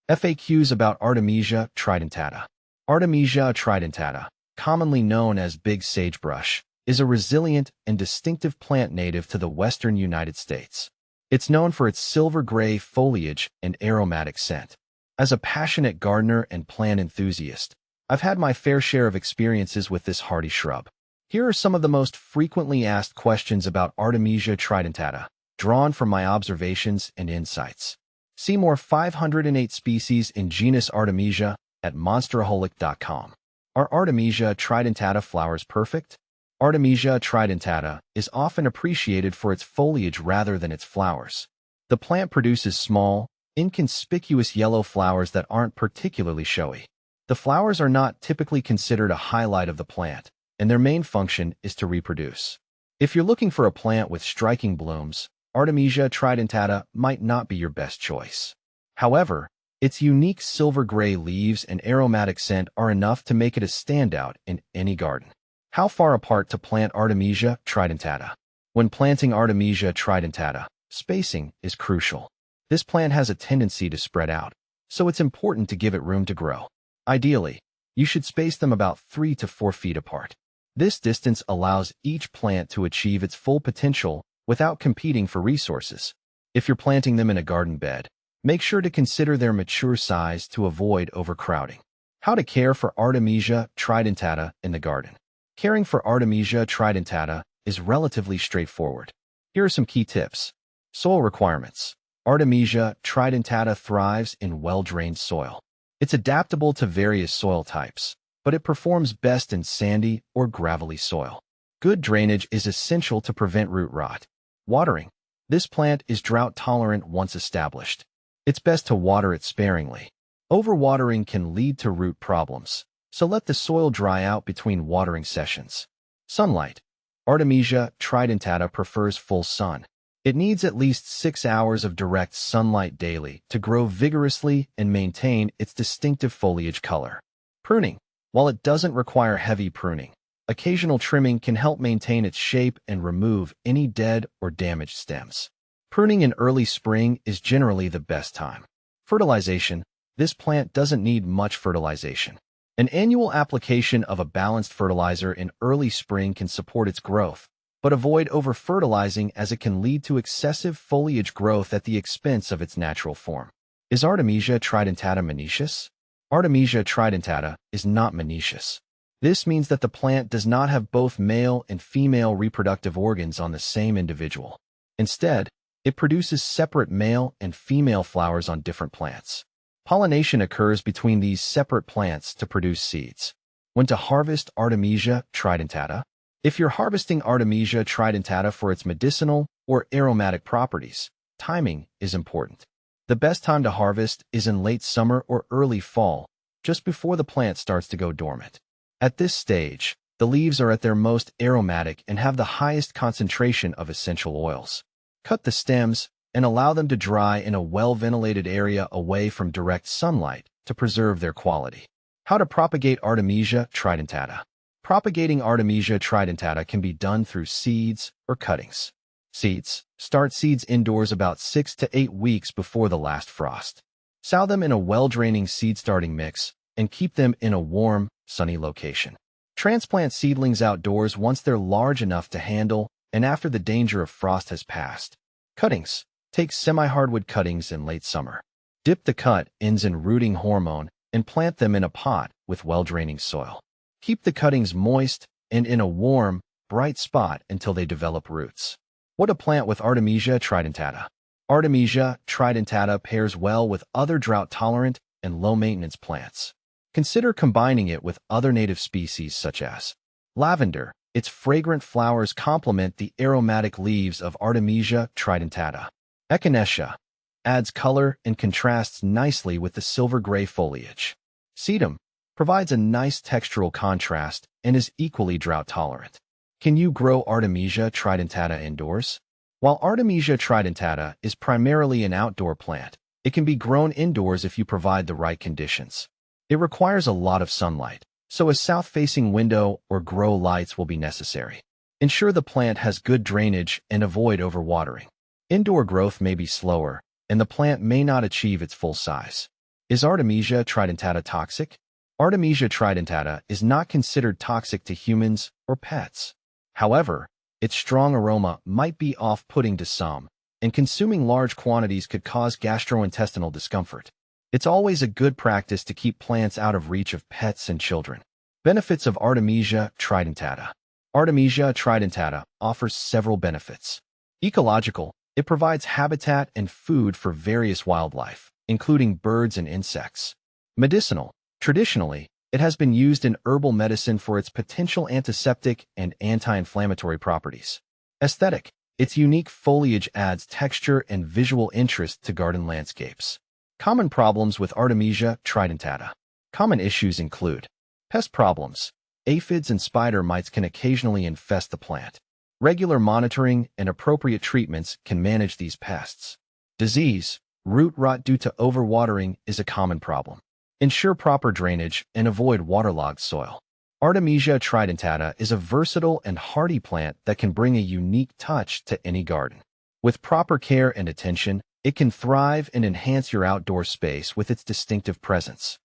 FAQs about Artemisia tridentata. Artemisia tridentata, commonly known as big sagebrush, is a resilient and distinctive plant native to the western United States. It's known for its silver-gray foliage and aromatic scent. As a passionate gardener and plant enthusiast, I've had my fair share of experiences with this hardy shrub. Here are some of the most frequently asked questions about Artemisia tridentata, drawn from my observations and insights. See more 508 species in genus Artemisia at monsteraholic.com. Are Artemisia tridentata flowers perfect? Artemisia tridentata is often appreciated for its foliage rather than its flowers. The plant produces small, inconspicuous yellow flowers that aren't particularly showy. The flowers are not typically considered a highlight of the plant, and their main function is to reproduce. If you're looking for a plant with striking blooms, Artemisia tridentata might not be your best choice. However, its unique silver-gray leaves and aromatic scent are enough to make it a standout in any garden. How far apart to plant Artemisia tridentata? When planting Artemisia tridentata, spacing is crucial. This plant has a tendency to spread out, so it's important to give it room to grow. Ideally, you should space them about 3 to 4 feet apart. This distance allows each plant to achieve its full potential without competing for resources. If you're planting them in a garden bed, make sure to consider their mature size to avoid overcrowding. How to care for Artemisia tridentata in the garden. Caring for Artemisia tridentata is relatively straightforward. Here are some key tips. Soil requirements. Artemisia tridentata thrives in well-drained soil. It's adaptable to various soil types, but it performs best in sandy or gravelly soil. Good drainage is essential to prevent root rot. Watering. This plant is drought-tolerant once established. It's best to water it sparingly. Overwatering can lead to root problems, so let the soil dry out between watering sessions. Sunlight. Artemisia tridentata prefers full sun. It needs at least 6 hours of direct sunlight daily to grow vigorously and maintain its distinctive foliage color. Pruning. While it doesn't require heavy pruning, occasional trimming can help maintain its shape and remove any dead or damaged stems. Pruning in early spring is generally the best time. Fertilization. This plant doesn't need much fertilization. An annual application of a balanced fertilizer in early spring can support its growth, but avoid over-fertilizing as it can lead to excessive foliage growth at the expense of its natural form. Is Artemisia tridentata monoecious? Artemisia tridentata is not monoecious. This means that the plant does not have both male and female reproductive organs on the same individual. Instead, it produces separate male and female flowers on different plants. Pollination occurs between these separate plants to produce seeds. When to harvest Artemisia tridentata? If you're harvesting Artemisia tridentata for its medicinal or aromatic properties, timing is important. The best time to harvest is in late summer or early fall, just before the plant starts to go dormant. At this stage, the leaves are at their most aromatic and have the highest concentration of essential oils. Cut the stems and allow them to dry in a well-ventilated area away from direct sunlight to preserve their quality. How to propagate Artemisia tridentata? Propagating Artemisia tridentata can be done through seeds or cuttings. Seeds. Start seeds indoors about 6 to 8 weeks before the last frost. Sow them in a well-draining seed-starting mix and keep them in a warm, sunny location. Transplant seedlings outdoors once they're large enough to handle and after the danger of frost has passed. Cuttings. Take semi-hardwood cuttings in late summer. Dip the cut ends in rooting hormone and plant them in a pot with well-draining soil. Keep the cuttings moist and in a warm, bright spot until they develop roots. What to plant with Artemisia tridentata? Artemisia tridentata pairs well with other drought-tolerant and low-maintenance plants. Consider combining it with other native species such as lavender. Its fragrant flowers complement the aromatic leaves of Artemisia tridentata. Echinacea adds color and contrasts nicely with the silver-gray foliage. Sedum provides a nice textural contrast and is equally drought-tolerant. Can you grow Artemisia tridentata indoors? While Artemisia tridentata is primarily an outdoor plant, it can be grown indoors if you provide the right conditions. It requires a lot of sunlight, so a south-facing window or grow lights will be necessary. Ensure the plant has good drainage and avoid overwatering. Indoor growth may be slower, and the plant may not achieve its full size. Is Artemisia tridentata toxic? Artemisia tridentata is not considered toxic to humans or pets. However, its strong aroma might be off-putting to some, and consuming large quantities could cause gastrointestinal discomfort. It's always a good practice to keep plants out of reach of pets and children. Benefits of Artemisia tridentata. Artemisia tridentata offers several benefits. Ecological, it provides habitat and food for various wildlife, including birds and insects. Medicinal, traditionally, it has been used in herbal medicine for its potential antiseptic and anti-inflammatory properties. Aesthetic, its unique foliage adds texture and visual interest to garden landscapes. Common problems with Artemisia tridentata. Common issues include pest problems. Aphids and spider mites can occasionally infest the plant. Regular monitoring and appropriate treatments can manage these pests. Disease. Root rot due to overwatering is a common problem. Ensure proper drainage and avoid waterlogged soil. Artemisia tridentata is a versatile and hardy plant that can bring a unique touch to any garden. With proper care and attention, it can thrive and enhance your outdoor space with its distinctive presence.